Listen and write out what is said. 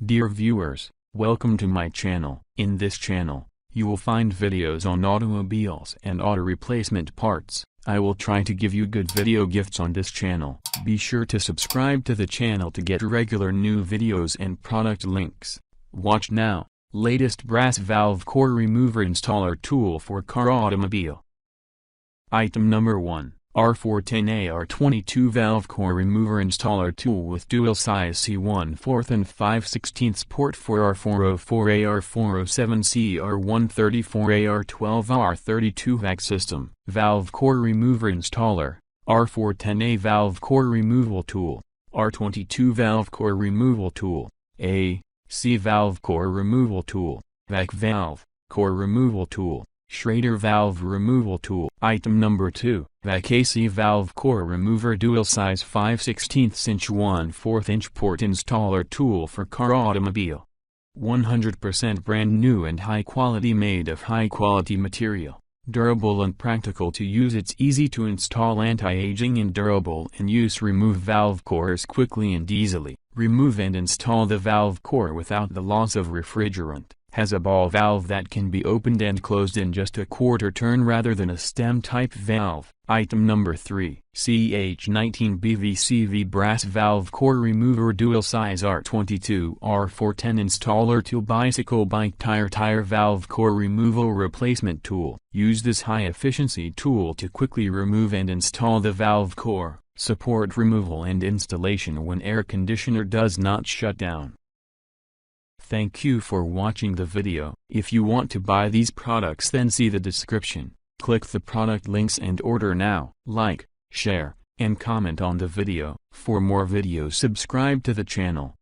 Dear viewers, welcome to my channel. In this channel, you will find videos on automobiles and auto replacement parts. I will try to give you good video gifts on this channel. Be sure to subscribe to the channel to get regular new videos and product links. Watch now. Latest brass valve core remover installer tool for car automobile. Item number 1. R410AR22 valve core remover installer tool with dual size C1/4 and 5/16 port for R404, AR407C, R134, AR12, R32 VAC system. Valve core remover installer, R410A valve core removal tool, R22 valve core removal tool, AC valve core removal tool, VAC valve core removal tool, Schrader valve removal tool. Item number 2. VAC AC valve core remover dual size 5/16 inch 1/4 inch port installer tool for car automobile. 100% brand new and high quality, made of high quality material. Durable and practical to use. It's easy to install, anti-aging and durable in use. Remove valve cores quickly and easily. Remove and install the valve core without the loss of refrigerant. Has a ball valve that can be opened and closed in just a quarter turn rather than a stem type valve. Item number 3. CH19BVCV brass valve core remover dual size R22 R410 installer tool, bicycle bike tire valve core removal replacement tool. Use this high efficiency tool to quickly remove and install the valve core. Support removal and installation when air conditioner does not shut down. Thank you for watching the video. If you want to buy these products, then see the description. Click the product links and order now. Like, share, and comment on the video. For more videos, subscribe to the channel.